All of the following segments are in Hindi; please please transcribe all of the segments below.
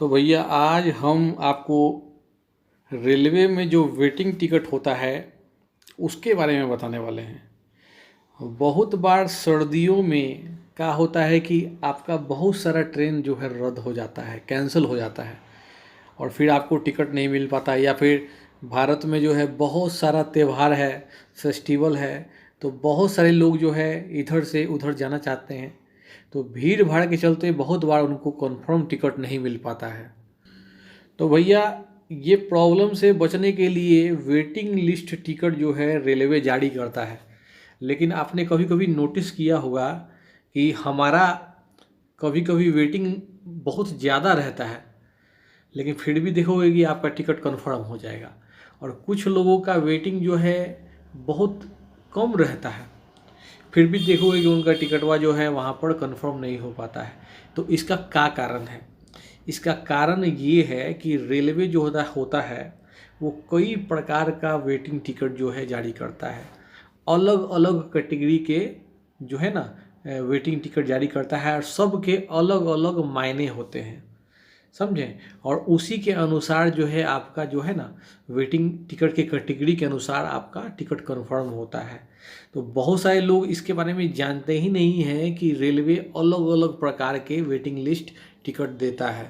तो भैया आज हम आपको रेलवे में जो वेटिंग टिकट होता है उसके बारे में बताने वाले हैं। बहुत बार सर्दियों में क्या होता है कि आपका बहुत सारा ट्रेन जो है रद्द हो जाता है, कैंसिल हो जाता है और फिर आपको टिकट नहीं मिल पाता, या फिर भारत में जो है बहुत सारा त्यौहार है, फेस्टिवल है, तो बहुत सारे लोग जो है इधर से उधर जाना चाहते हैं, तो भीड़ भाड़ के चलते बहुत बार उनको कन्फर्म टिकट नहीं मिल पाता है। तो भैया ये प्रॉब्लम से बचने के लिए वेटिंग लिस्ट टिकट जो है रेलवे जारी करता है। लेकिन आपने कभी कभी नोटिस किया होगा कि हमारा कभी कभी वेटिंग बहुत ज़्यादा रहता है, लेकिन फिर भी देखोगे कि आपका टिकट कन्फर्म हो जाएगा। और कुछ लोगों का वेटिंग जो है बहुत कम रहता है, फिर भी देखोगे कि उनका टिकटवा जो है वहाँ पर कन्फर्म नहीं हो पाता है। तो इसका क्या कारण है? इसका कारण ये है कि रेलवे जो होता है वो कई प्रकार का वेटिंग टिकट जो है जारी करता है। अलग अलग कैटेगरी के जो है ना वेटिंग टिकट जारी करता है, और सब के अलग अलग मायने होते हैं, समझें। और उसी के अनुसार जो है आपका जो है ना वेटिंग टिकट के कैटेगरी के अनुसार आपका टिकट कन्फर्म होता है। तो बहुत सारे लोग इसके बारे में जानते ही नहीं हैं कि रेलवे अलग अलग प्रकार के वेटिंग लिस्ट टिकट देता है।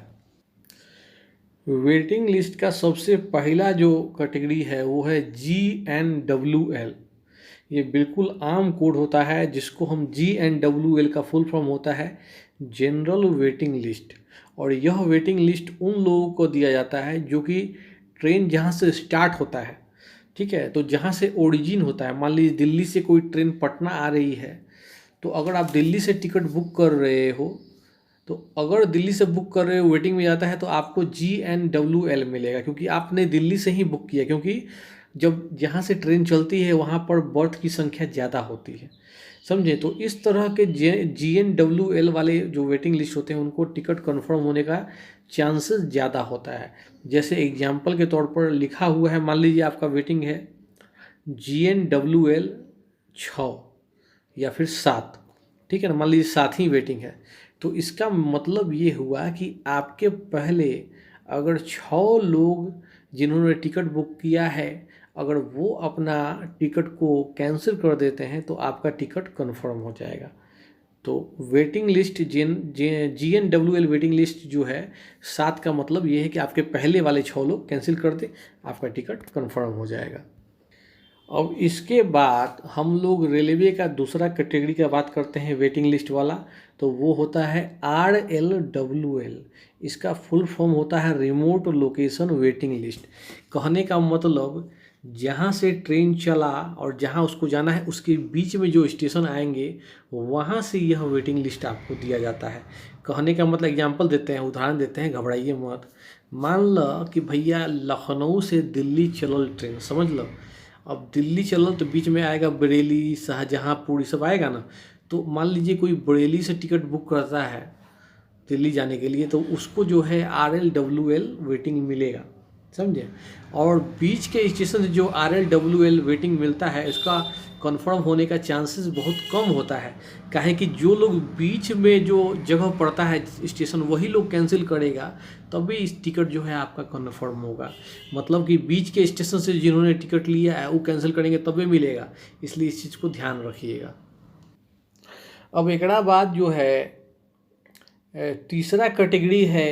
वेटिंग लिस्ट का सबसे पहला जो कैटेगरी है वो है GNWL। ये बिल्कुल आम कोड होता है जिसको हम GNWL का फुल फॉर्म होता है जनरल वेटिंग लिस्ट। और यह वेटिंग लिस्ट उन लोगों को दिया जाता है जो कि ट्रेन जहाँ से स्टार्ट होता है, ठीक है, तो जहाँ से ओरिजिन होता है, मान लीजिए दिल्ली से कोई ट्रेन पटना आ रही है, तो अगर आप दिल्ली से टिकट बुक कर रहे हो, तो अगर दिल्ली से बुक कर रहे हो वेटिंग में जाता है तो आपको GNWL मिलेगा, क्योंकि आपने दिल्ली से ही बुक किया, क्योंकि जब जहाँ से ट्रेन चलती है वहाँ पर बर्थ की संख्या ज़्यादा होती है, समझे। तो इस तरह के GNWL वाले जो वेटिंग लिस्ट होते हैं उनको टिकट कन्फर्म होने का चांसेस ज़्यादा होता है। जैसे एग्जाम्पल के तौर पर लिखा हुआ है, मान लीजिए आपका वेटिंग है GNWL 6 या फिर 7, ठीक है ना, मान लीजिए 7 ही वेटिंग है, तो इसका मतलब ये हुआ कि आपके पहले अगर 6 लोग जिन्होंने टिकट बुक किया है, अगर वो अपना टिकट को कैंसिल कर देते हैं तो आपका टिकट कंफर्म हो जाएगा। तो waiting list GNWL waiting list जो है 7 का मतलब ये है कि आपके पहले वाले 6 लोग कैंसिल कर दे, आपका टिकट कंफर्म हो जाएगा। अब इसके बाद हम लोग रेलवे का दूसरा कैटेगरी का बात करते हैं वेटिंग लिस्ट वाला, तो वो होता है RLWL। इसका फुल फॉर्म होता है रिमोट लोकेशन वेटिंग लिस्ट। कहने का मतलब जहाँ से ट्रेन चला और जहाँ उसको जाना है उसके बीच में जो स्टेशन आएंगे वहाँ से यह वेटिंग लिस्ट आपको दिया जाता है। कहने का मतलब एग्जांपल देते हैं, उदाहरण देते हैं, घबराइए मत। मान लो कि भैया लखनऊ से दिल्ली चलल ट्रेन, समझ लो। अब दिल्ली चलल तो बीच में आएगा बरेली, शाहजहाँपुर, ये सब आएगा ना। तो मान लीजिए कोई बरेली से टिकट बुक करता है दिल्ली जाने के लिए, तो उसको जो है RLWL वेटिंग मिलेगा, समझे। और बीच के स्टेशन से जो RLWL वेटिंग मिलता है इसका कंफर्म होने का चांसेस बहुत कम होता है, काहे कि जो लोग बीच में जो जगह पड़ता है स्टेशन वही लोग कैंसिल करेगा, तभी इस टिकट जो है आपका कंफर्म होगा। मतलब कि बीच के स्टेशन से जिन्होंने टिकट लिया है वो कैंसिल करेंगे तभी मिलेगा, इसलिए इस चीज़ को ध्यान रखिएगा। अब एक बाद जो है तीसरा कैटेगरी है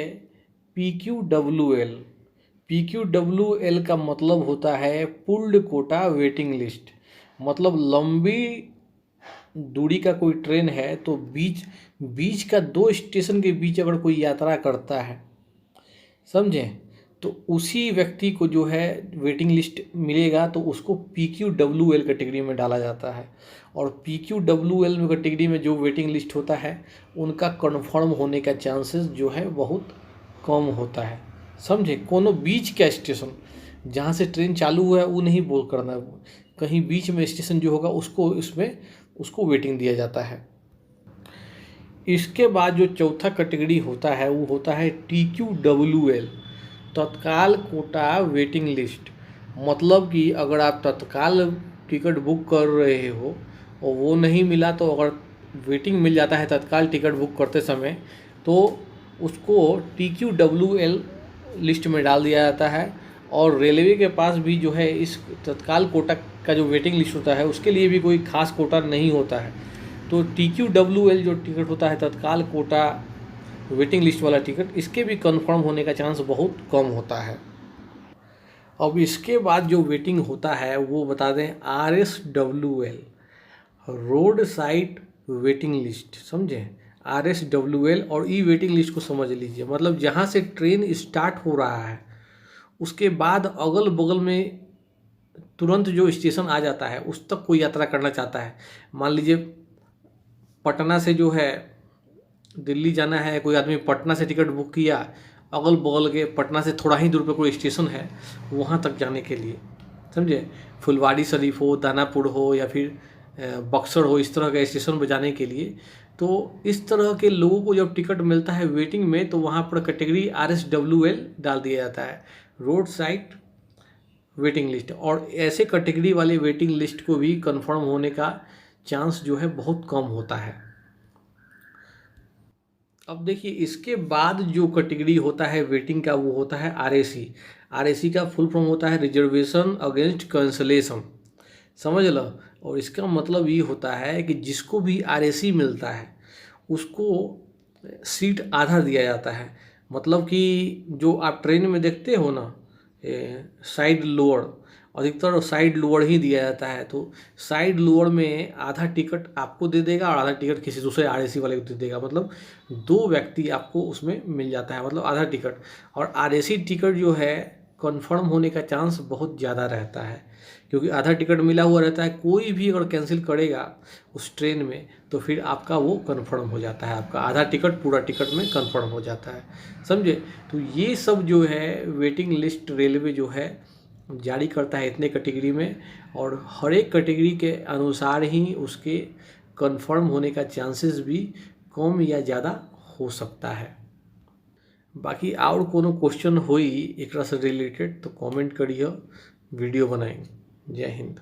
PQWL। PQWL का मतलब होता है पुल्ड कोटा वेटिंग लिस्ट। मतलब लंबी दूरी का कोई ट्रेन है तो बीच का 2 स्टेशन के बीच अगर कोई यात्रा करता है, समझें, तो उसी व्यक्ति को जो है वेटिंग लिस्ट मिलेगा, तो उसको PQWL कैटेगरी में डाला जाता है। और PQWL में कैटेगरी में जो वेटिंग लिस्ट होता है उनका कन्फर्म होने का चांसेस जो है बहुत कम होता है, समझे। कोनो बीच का स्टेशन जहाँ से ट्रेन चालू हुआ है वो नहीं बोल करना, कहीं बीच में स्टेशन जो होगा उसको वेटिंग दिया जाता है। इसके बाद जो चौथा कैटेगरी होता है वो होता है TQWL, तत्काल कोटा वेटिंग लिस्ट। मतलब कि अगर आप तत्काल टिकट बुक कर रहे हो और वो नहीं मिला, तो अगर वेटिंग मिल जाता है तत्काल टिकट बुक करते समय, तो उसको TQWL लिस्ट में डाल दिया जाता है। और रेलवे के पास भी जो है इस तत्काल कोटा का जो वेटिंग लिस्ट होता है उसके लिए भी कोई खास कोटा नहीं होता है। तो TQWL जो टिकट होता है तत्काल कोटा वेटिंग लिस्ट वाला टिकट, इसके भी कंफर्म होने का चांस बहुत कम होता है। अब इसके बाद जो वेटिंग होता है वो बता दें RSWL, road side waiting list, समझे। RSWL और ई वेटिंग लिस्ट को समझ लीजिए, मतलब जहाँ से ट्रेन स्टार्ट हो रहा है उसके बाद अगल बगल में तुरंत जो स्टेशन आ जाता है उस तक कोई यात्रा करना चाहता है। मान लीजिए पटना से जो है दिल्ली जाना है, कोई आदमी पटना से टिकट बुक किया, अगल बगल के पटना से थोड़ा ही दूर पे कोई स्टेशन है वहाँ तक जाने के लिए, समझे। फुलवाड़ी शरीफ हो, दानापुर हो या फिर बक्सर हो, इस तरह के स्टेशन पर जाने के लिए, तो इस तरह के लोगों को जब टिकट मिलता है वेटिंग में तो वहाँ पर कैटेगरी RSWL डाल दिया जाता है, रोड साइड वेटिंग लिस्ट। और ऐसे कैटेगरी वाले वेटिंग लिस्ट को भी कंफर्म होने का चांस जो है बहुत कम होता है। अब देखिए इसके बाद जो कैटेगरी होता है वेटिंग का वो होता है RAC। RAC का फुल फॉर्म होता है रिजर्वेशन अगेंस्ट कैंसलेशन, समझ लो। और इसका मतलब ये होता है कि जिसको भी RAC मिलता है उसको सीट आधा दिया जाता है। मतलब कि जो आप ट्रेन में देखते हो ना साइड लोअर, अधिकतर साइड लोअर ही दिया जाता है, तो साइड लोअर में आधा टिकट आपको दे देगा और आधा टिकट किसी दूसरे RAC वाले को दे देगा, मतलब दो व्यक्ति आपको उसमें मिल जाता है, मतलब आधा टिकट। और RAC टिकट जो है कंफर्म होने का चांस बहुत ज़्यादा रहता है, क्योंकि आधा टिकट मिला हुआ रहता है। कोई भी अगर कैंसिल करेगा उस ट्रेन में तो फिर आपका वो कंफर्म हो जाता है, आपका आधा टिकट पूरा टिकट में कंफर्म हो जाता है, समझे। तो ये सब जो है वेटिंग लिस्ट रेलवे जो है जारी करता है इतने कैटेगरी में, और हर एक कैटेगरी के अनुसार ही उसके कंफर्म होने का चांसेस भी कम या ज़्यादा हो सकता है। बाकी और कोनो क्वेश्चन होई एकरा से रिलेटेड तो कमेंट करिए, वीडियो बनाएंगे। जय हिंद।